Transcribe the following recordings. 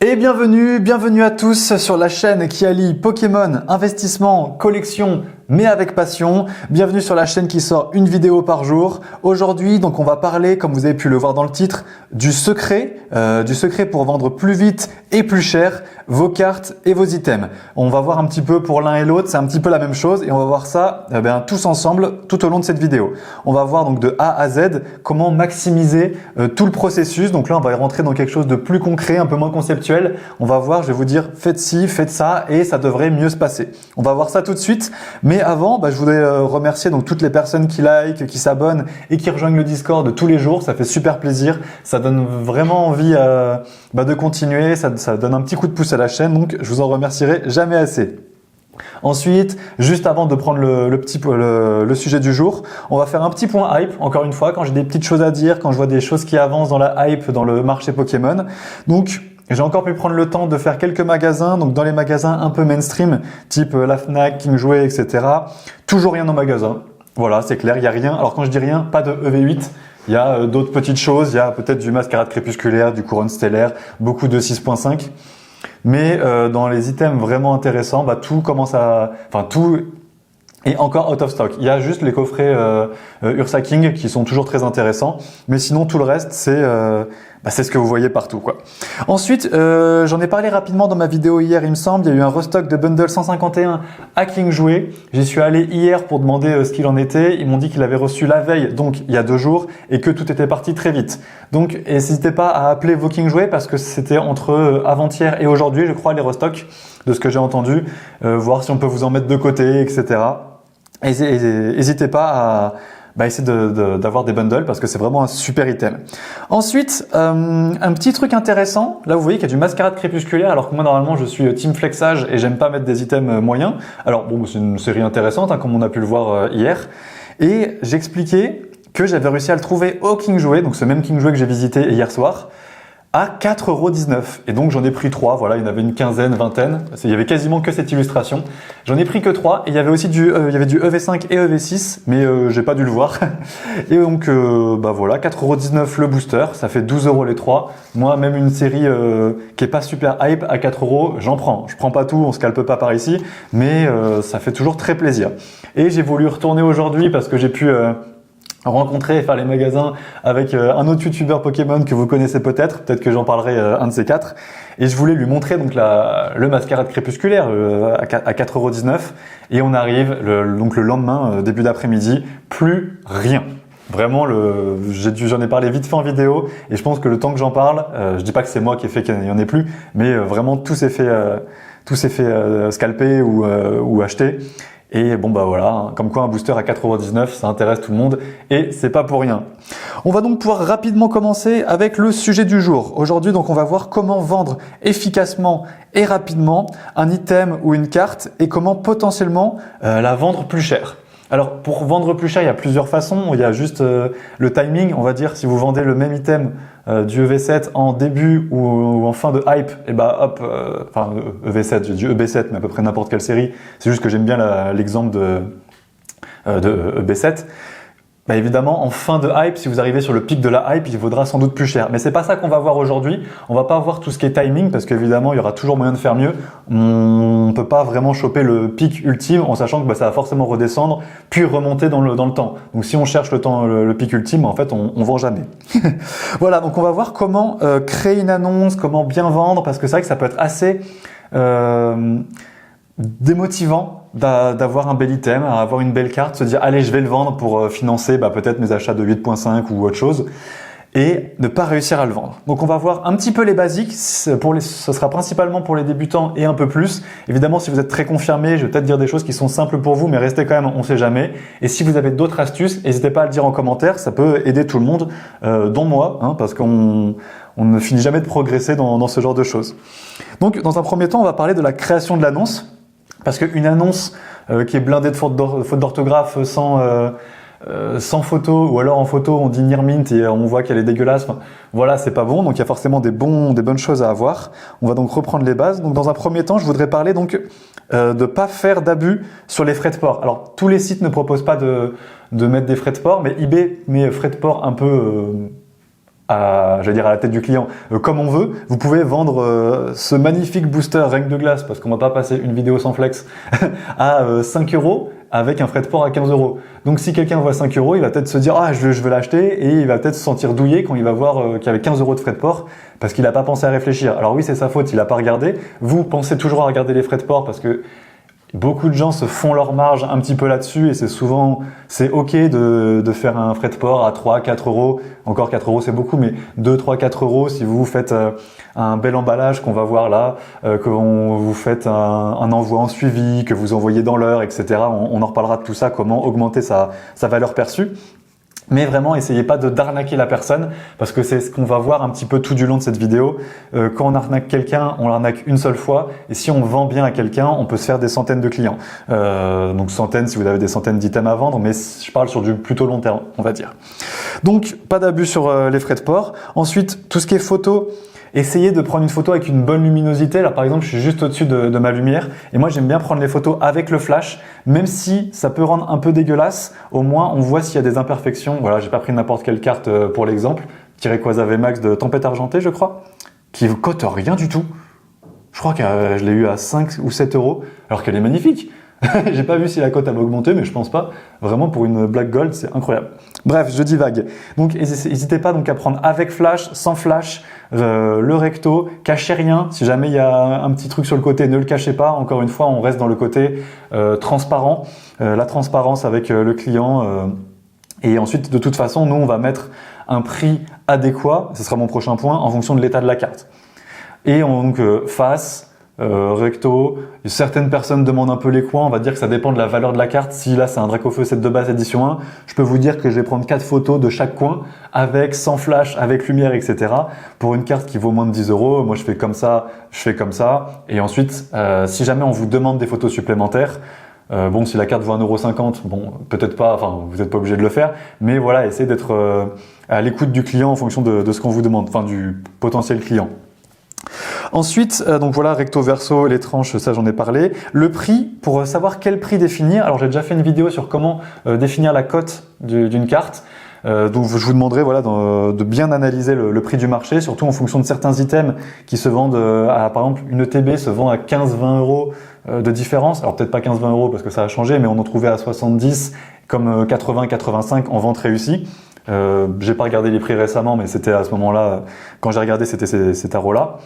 Et bienvenue à tous sur la chaîne qui allie Pokémon, investissement, collection, mais avec passion. Bienvenue sur la chaîne qui sort une vidéo par jour. Aujourd'hui, donc on va parler, comme vous avez pu le voir dans le titre, du secret pour vendre plus vite et plus cher vos cartes et vos items. On va voir un petit peu pour l'un et l'autre, c'est un petit peu la même chose et on va voir ça tous ensemble tout au long de cette vidéo. On va voir donc de A à Z comment maximiser tout le processus. Donc là, on va rentrer dans quelque chose de plus concret, un peu moins conceptuel. On va voir, je vais vous dire, faites ci, faites ça et ça devrait mieux se passer. On va voir ça tout de suite. Mais avant, je voudrais remercier donc toutes les personnes qui like, qui s'abonnent et qui rejoignent le Discord tous les jours. Ça fait super plaisir. Ça donne vraiment envie de continuer. Ça donne un petit coup de pouce à la chaîne. Donc, je vous en remercierai jamais assez. Ensuite, juste avant de prendre le sujet du jour, on va faire un petit point hype, encore une fois, quand j'ai des petites choses à dire, quand je vois des choses qui avancent dans la hype, dans le marché Pokémon. Donc, j'ai encore pu prendre le temps de faire quelques magasins, donc dans les magasins un peu mainstream, type la Fnac, King Jouet, etc. Toujours rien en magasin. Voilà, c'est clair, il n'y a rien. Alors quand je dis rien, pas de EV8. Il y a d'autres petites choses, il y a peut-être du mascarade crépusculaire, du couronne stellaire, beaucoup de 6.5. Mais dans les items vraiment intéressants, tout est encore out of stock. Il y a juste les coffrets Ursa King qui sont toujours très intéressants. Mais sinon, tout le reste, c'est ce que vous voyez partout, quoi. Ensuite, j'en ai parlé rapidement dans ma vidéo hier, il me semble. Il y a eu un restock de bundle 151 à King Jouet. J'y suis allé hier pour demander ce qu'il en était. Ils m'ont dit qu'il avait reçu la veille, donc il y a 2 jours, et que tout était parti très vite. Donc, n'hésitez pas à appeler vos King Jouet parce que c'était entre avant-hier et aujourd'hui, je crois, les restocks, de ce que j'ai entendu. Voir si on peut vous en mettre de côté, etc. N'hésitez pas à essayer d'avoir des bundles parce que c'est vraiment un super item. Ensuite, un petit truc intéressant. Là, vous voyez qu'il y a du mascarade crépusculaire alors que moi, normalement, je suis team flexage et j'aime pas mettre des items moyens. Alors, bon, c'est une série intéressante, comme on a pu le voir hier. Et j'expliquais que j'avais réussi à le trouver au King Jouet, donc ce même King Jouet que j'ai visité hier soir, à 4,19 €. Et donc j'en ai pris 3, voilà, il y en avait une quinzaine, vingtaine. Il y avait quasiment que cette illustration. J'en ai pris que 3 et il y avait aussi du EV5 et EV6, mais j'ai pas dû le voir. Et donc voilà, 4,19 € le booster, ça fait 12 € les 3. Moi, même une série qui est pas super hype à 4 €, j'en prends. Je prends pas tout, on se calpe pas par ici, mais ça fait toujours très plaisir. Et j'ai voulu retourner aujourd'hui parce que j'ai pu rencontrer et faire les magasins avec un autre youtubeur Pokémon que vous connaissez peut-être que j'en parlerai un de ces 4. Et je voulais lui montrer donc le mascarade crépusculaire à 4,19 € et on arrive donc le lendemain, début d'après-midi, plus rien. Vraiment, j'en ai parlé vite fait en vidéo et je pense que le temps que j'en parle, je dis pas que c'est moi qui ai fait qu'il n'y en ait plus, mais vraiment tout s'est fait scalper ou acheter. Et voilà, comme quoi un booster à 4,19 €, ça intéresse tout le monde et c'est pas pour rien. On va donc pouvoir rapidement commencer avec le sujet du jour. Aujourd'hui, donc, on va voir comment vendre efficacement et rapidement un item ou une carte et comment potentiellement la vendre plus cher. Alors, pour vendre plus cher, il y a plusieurs façons. Il y a juste le timing, on va dire, si vous vendez le même item du EV7 en début ou en fin de hype, et EV7, j'ai dit EB7, mais à peu près n'importe quelle série. C'est juste que j'aime bien l'exemple de EB7. Évidemment, en fin de hype, si vous arrivez sur le pic de la hype, il vaudra sans doute plus cher. Mais c'est pas ça qu'on va voir aujourd'hui. On va pas voir tout ce qui est timing parce qu'évidemment, il y aura toujours moyen de faire mieux. On peut pas vraiment choper le pic ultime en sachant que ça va forcément redescendre puis remonter dans le temps. Donc si on cherche le pic ultime, en fait, on vend jamais. Voilà, donc on va voir comment créer une annonce, comment bien vendre parce que c'est vrai que ça peut être assez démotivant d'avoir un bel item, avoir une belle carte, se dire allez je vais le vendre pour financer peut-être mes achats de 8.5 ou autre chose et ne pas réussir à le vendre. Donc on va voir un petit peu les basiques, ce sera principalement pour les débutants et un peu plus. Évidemment si vous êtes très confirmé, je vais peut-être dire des choses qui sont simples pour vous mais restez quand même, on sait jamais. Et si vous avez d'autres astuces, n'hésitez pas à le dire en commentaire, ça peut aider tout le monde, dont moi, parce qu'on ne finit jamais de progresser dans ce genre de choses. Donc dans un premier temps, on va parler de la création de l'annonce. Parce qu'une annonce qui est blindée de fautes d'orthographe sans photo, ou alors en photo on dit near mint et on voit qu'elle est dégueulasse, voilà, c'est pas bon, donc il y a forcément des bonnes choses à avoir. On va donc reprendre les bases. Donc dans un premier temps, je voudrais parler donc de pas faire d'abus sur les frais de port. Alors tous les sites ne proposent pas de mettre des frais de port, mais eBay met frais de port un peu j'allais dire à la tête du client, comme on veut. Vous pouvez vendre ce magnifique booster règle de glace, parce qu'on va pas passer une vidéo sans flex, à 5 € avec un frais de port à 15 €. Donc si quelqu'un voit 5 €, il va peut-être se dire ah je veux l'acheter, et il va peut-être se sentir douillé quand il va voir qu'il y avait 15 € de frais de port parce qu'il n'a pas pensé à réfléchir. Alors oui, c'est sa faute, il n'a pas regardé. Vous pensez toujours à regarder les frais de port parce que beaucoup de gens se font leur marge un petit peu là-dessus, et c'est ok de faire un frais de port à 3, 4 €. Encore 4 € c'est beaucoup, mais 2, 3, 4 € si vous faites un bel emballage qu'on va voir là, que vous faites un envoi en suivi, que vous envoyez dans l'heure, etc. On en reparlera de tout ça, comment augmenter sa valeur perçue. Mais vraiment, essayez pas d'arnaquer la personne, parce que c'est ce qu'on va voir un petit peu tout du long de cette vidéo. Quand on arnaque quelqu'un, on l'arnaque une seule fois, et si on vend bien à quelqu'un, on peut se faire des centaines de clients. Donc centaines si vous avez des centaines d'items à vendre, mais je parle sur du plutôt long terme, on va dire. Donc pas d'abus sur les frais de port. Ensuite, tout ce qui est photo, essayez de prendre une photo avec une bonne luminosité. Là par exemple, je suis juste au-dessus de ma lumière, et moi j'aime bien prendre les photos avec le flash, même si ça peut rendre un peu dégueulasse, au moins on voit s'il y a des imperfections. Voilà, j'ai pas pris n'importe quelle carte pour l'exemple, Quasar VMAX de Tempête Argentée je crois, qui coûte rien du tout. Je crois que je l'ai eu à 5 ou 7 €, alors qu'elle est magnifique. J'ai pas vu si la cote avait augmenté, mais je pense pas. Vraiment, pour une Black Gold, c'est incroyable. Bref, je divague. Donc, n'hésitez pas donc à prendre avec flash, sans flash, le recto. Cachez rien. Si jamais il y a un petit truc sur le côté, ne le cachez pas. Encore une fois, on reste dans le côté transparent. La transparence avec le client. Et ensuite, de toute façon, nous, on va mettre un prix adéquat. Ce sera mon prochain point, en fonction de l'état de la carte. Et donc, face, recto, certaines personnes demandent un peu les coins, on va dire que ça dépend de la valeur de la carte. Si là c'est un Dracofeu 7 de base édition 1, je peux vous dire que je vais prendre 4 photos de chaque coin, avec, sans flash, avec lumière, etc. Pour une carte qui vaut moins de 10 €, moi je fais comme ça, et ensuite, si jamais on vous demande des photos supplémentaires, bon, si la carte vaut 1,50 €, bon, peut-être pas, enfin, vous n'êtes pas obligé de le faire, mais voilà, essayez d'être à l'écoute du client en fonction de ce qu'on vous demande, enfin, du potentiel client. Ensuite, donc voilà, recto verso, les tranches, ça j'en ai parlé. Le prix, pour savoir quel prix définir. Alors j'ai déjà fait une vidéo sur comment définir la cote d'une carte. Donc je vous demanderai voilà, de bien analyser le prix du marché, surtout en fonction de certains items qui se vendent par exemple une ETB se vend à 15-20 € de différence. Alors peut-être pas 15-20 € parce que ça a changé, mais on en trouvait à 70 comme 80-85 en vente réussie. J'ai pas regardé les prix récemment, mais c'était à ce moment-là, quand j'ai regardé, c'était ces tarots-là.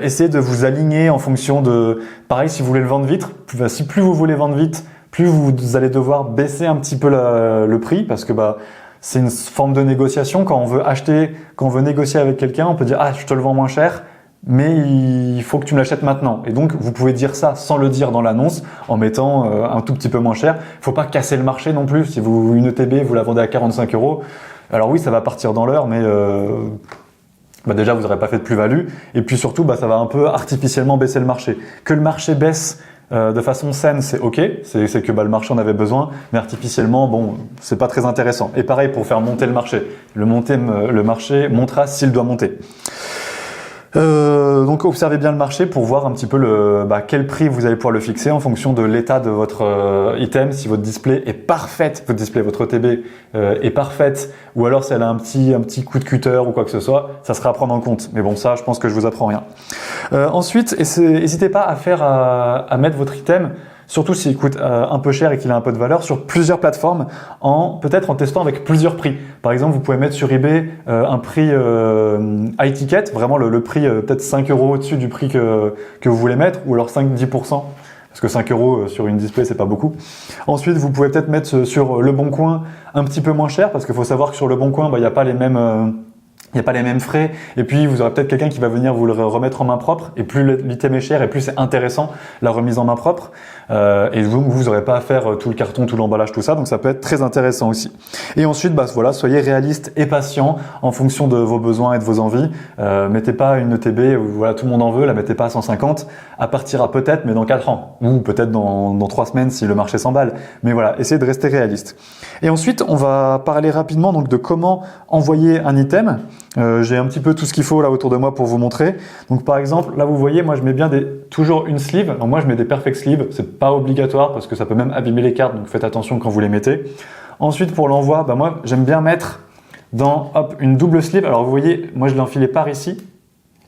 Essayez de vous aligner en fonction de... Pareil, si vous voulez le vendre vite, plus vous voulez vendre vite, plus vous allez devoir baisser un petit peu le prix, parce que c'est une forme de négociation. Quand on veut négocier avec quelqu'un, on peut dire « Ah, je te le vends moins cher, mais il faut que tu me l'achètes maintenant. » Et donc, vous pouvez dire ça sans le dire dans l'annonce, en mettant un tout petit peu moins cher. Il faut pas casser le marché non plus. Si une ETB, vous la vendez à 45 €, alors oui, ça va partir dans l'heure, mais... déjà vous n'aurez pas fait de plus-value, et puis surtout ça va un peu artificiellement baisser le marché. Que le marché baisse de façon saine, c'est ok, c'est que le marché en avait besoin, mais artificiellement, bon, c'est pas très intéressant. Et pareil pour faire monter le marché. Le marché montera s'il doit monter. Donc observez bien le marché pour voir un petit peu quel prix vous allez pouvoir le fixer en fonction de l'état de votre item. Si votre display est parfaite, votre TB est parfaite, ou alors si elle a un petit coup de cutter ou quoi que ce soit, ça sera à prendre en compte. Mais bon, ça, je pense que je vous apprends rien. Ensuite, n'hésitez pas à mettre votre item, surtout s'il coûte un peu cher et qu'il a un peu de valeur, sur plusieurs plateformes, peut-être en testant avec plusieurs prix. Par exemple, vous pouvez mettre sur eBay un prix high ticket, vraiment le prix peut-être 5 € au-dessus du prix que vous voulez mettre, ou alors 5-10%, parce que 5 € sur une display, c'est pas beaucoup. Ensuite, vous pouvez peut-être mettre sur Le Bon Coin un petit peu moins cher, parce qu'il faut savoir que sur Le Bon Coin, il n'y a pas les mêmes frais, et puis vous aurez peut-être quelqu'un qui va venir vous le remettre en main propre, et plus l'item est cher et plus c'est intéressant la remise en main propre, et vous n'aurez pas à faire tout le carton, tout l'emballage, tout ça, donc ça peut être très intéressant aussi. Et ensuite, voilà, soyez réaliste et patient en fonction de vos besoins et de vos envies. Mettez pas une ETB où voilà, tout le monde en veut, la mettez pas à 150, elle partira peut-être, mais dans 4 ans, ou peut-être dans 3 semaines si le marché s'emballe. Mais voilà, essayez de rester réaliste. Et ensuite, on va parler rapidement donc de comment envoyer un item. J'ai un petit peu tout ce qu'il faut là autour de moi pour vous montrer. Donc par exemple, là vous voyez, moi je mets bien toujours une sleeve. Alors moi je mets des perfect sleeves, c'est pas obligatoire parce que ça peut même abîmer les cartes, donc faites attention quand vous les mettez. Ensuite pour l'envoi, moi j'aime bien mettre dans hop, une double sleeve. Alors vous voyez, moi je l'ai enfilé par ici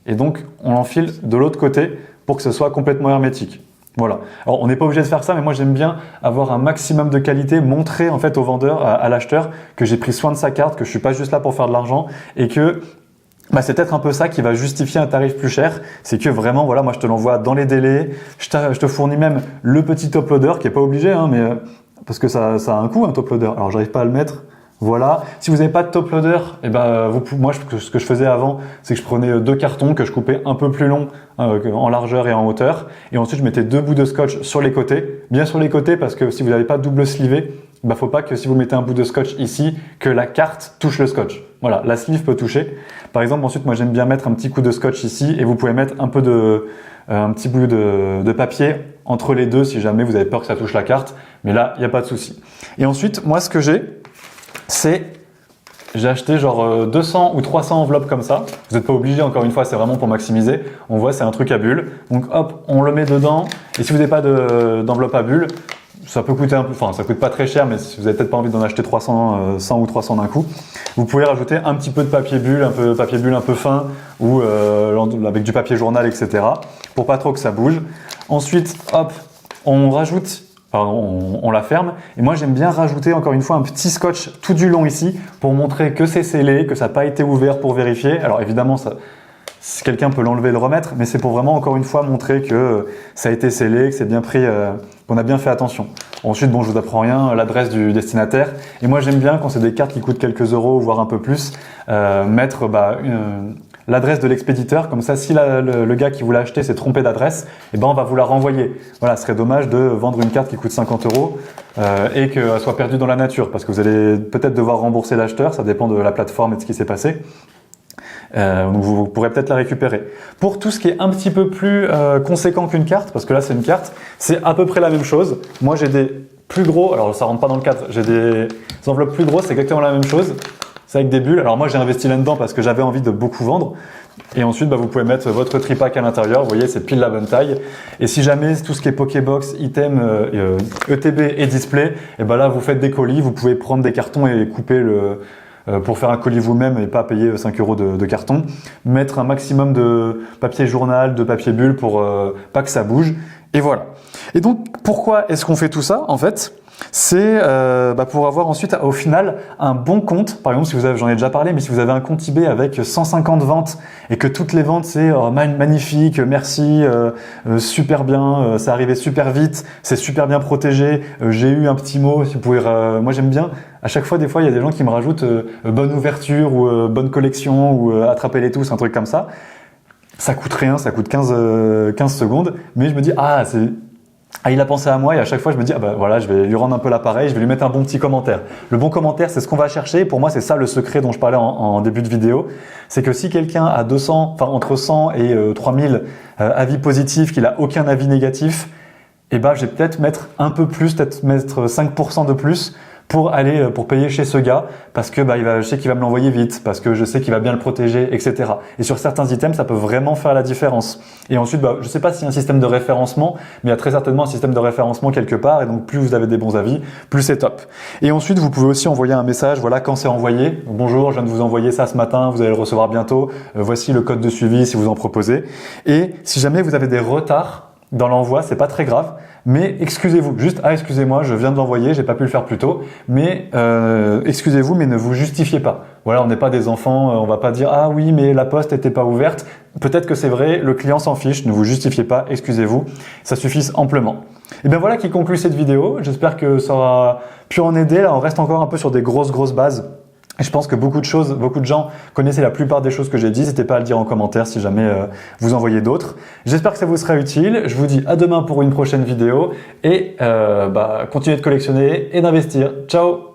et donc on l'enfile de l'autre côté pour que ce soit complètement hermétique. Voilà. Alors on n'est pas obligé de faire ça, mais moi j'aime bien avoir un maximum de qualité, montrer en fait au vendeur, à l'acheteur, que j'ai pris soin de sa carte, que je suis pas juste là pour faire de l'argent et que c'est peut-être un peu ça qui va justifier un tarif plus cher. C'est que vraiment, voilà, moi je te l'envoie dans les délais, je te fournis même le petit top loader qui est pas obligé, hein, mais parce que ça a un coût un top loader. Alors j'arrive pas à le mettre. Voilà. Si vous n'avez pas de top loader, moi, ce que je faisais avant, c'est que je prenais 2 cartons que je coupais un peu plus long en largeur et en hauteur. Et ensuite, je mettais 2 bouts de scotch sur les côtés. Bien sur les côtés, parce que si vous n'avez pas double slivé, faut pas que si vous mettez un bout de scotch ici, que la carte touche le scotch. Voilà, la sleeve peut toucher. Par exemple, ensuite, moi, j'aime bien mettre un petit coup de scotch ici et vous pouvez mettre un petit bout de papier entre les deux si jamais vous avez peur que ça touche la carte. Mais là, il n'y a pas de souci. Et ensuite, moi, ce que j'ai acheté genre 200 ou 300 enveloppes comme ça. Vous n'êtes pas obligé, encore une fois, c'est vraiment pour maximiser. On voit, c'est un truc à bulles. Donc hop, on le met dedans. Et si vous n'avez pas d'enveloppe à bulles, ça peut coûter un peu, enfin ça coûte pas très cher, mais si vous n'avez peut-être pas envie d'en acheter 300, 100 ou 300 d'un coup, vous pouvez rajouter un petit peu de papier bulle, un peu fin, ou avec du papier journal, etc. pour pas trop que ça bouge. Ensuite, hop, on rajoute. On la ferme et moi j'aime bien rajouter encore une fois un petit scotch tout du long ici pour montrer que c'est scellé, que ça n'a pas été ouvert pour vérifier. Alors évidemment si quelqu'un peut l'enlever et le remettre, mais c'est pour vraiment encore une fois montrer que ça a été scellé, que c'est bien pris, qu'on a bien fait attention. Ensuite, bon, je vous apprends rien, l'adresse du destinataire. Et moi j'aime bien quand c'est des cartes qui coûtent quelques euros, voire un peu plus, mettre l'adresse de l'expéditeur, comme ça si le gars qui vous l'a acheté s'est trompé d'adresse, on va vous la renvoyer. Voilà, ce serait dommage de vendre une carte qui coûte 50 euros et qu'elle soit perdue dans la nature parce que vous allez peut-être devoir rembourser l'acheteur, ça dépend de la plateforme et de ce qui s'est passé. Donc vous pourrez peut-être la récupérer. Pour tout ce qui est un petit peu plus conséquent qu'une carte, parce que là c'est une carte, c'est à peu près la même chose. Moi j'ai des plus gros, alors ça rentre pas dans le cadre, j'ai des enveloppes plus grosses, c'est exactement la même chose. C'est avec des bulles. Alors moi j'ai investi là-dedans parce que j'avais envie de beaucoup vendre. Et ensuite vous pouvez mettre votre tripack à l'intérieur. Vous voyez, c'est pile la bonne taille. Et si jamais tout ce qui est Pokébox, item, ETB et display, là vous faites des colis. Vous pouvez prendre des cartons et couper pour faire un colis vous-même et pas payer 5 euros de carton. Mettre un maximum de papier journal, de papier bulle pour pas que ça bouge. Et voilà. Et donc pourquoi est-ce qu'on fait tout ça en fait? C'est pour avoir ensuite au final un bon compte. Par exemple, si vous avez, j'en ai déjà parlé, mais si vous avez un compte eBay avec 150 ventes et que toutes les ventes c'est magnifique, merci, super bien, c'est arrivé super vite, c'est super bien protégé, j'ai eu un petit mot, si vous pouvez, moi j'aime bien. À chaque fois, des fois, il y a des gens qui me rajoutent bonne ouverture ou bonne collection ou attrapez-les tous, un truc comme ça. Ça coûte rien, ça coûte 15 secondes, mais je me dis il a pensé à moi et à chaque fois je me dis voilà, je vais lui rendre un peu l'appareil, je vais lui mettre un bon petit commentaire. Le bon commentaire, c'est ce qu'on va chercher. Pour moi, c'est ça le secret dont je parlais en début de vidéo. C'est que si quelqu'un a entre 100 et 3000 avis positifs, qu'il a aucun avis négatif, je vais peut-être mettre un peu plus, peut-être mettre 5% de plus pour payer chez ce gars parce que je sais qu'il va me l'envoyer vite, parce que je sais qu'il va bien le protéger, etc. Et sur certains items, ça peut vraiment faire la différence. Et ensuite, je sais pas s'il y a un système de référencement, mais il y a très certainement un système de référencement quelque part. Et donc, plus vous avez des bons avis, plus c'est top. Et ensuite, vous pouvez aussi envoyer un message. Voilà, quand c'est envoyé. Bonjour, je viens de vous envoyer ça ce matin. Vous allez le recevoir bientôt. Voici le code de suivi si vous en proposez. Et si jamais vous avez des retards dans l'envoi, c'est pas très grave, mais excusez-vous, juste excusez-moi, je viens de l'envoyer, j'ai pas pu le faire plus tôt, mais excusez-vous, mais ne vous justifiez pas. Voilà, on n'est pas des enfants, on va pas dire oui, mais la poste n'était pas ouverte. Peut-être que c'est vrai, le client s'en fiche, ne vous justifiez pas, excusez-vous, ça suffit amplement. Et bien voilà qui conclut cette vidéo. J'espère que ça aura pu en aider. Là, on reste encore un peu sur des grosses bases. Et je pense que beaucoup de gens connaissaient la plupart des choses que j'ai dit. N'hésitez pas à le dire en commentaire si jamais vous en voyez d'autres. J'espère que ça vous sera utile. Je vous dis à demain pour une prochaine vidéo et continuez de collectionner et d'investir. Ciao!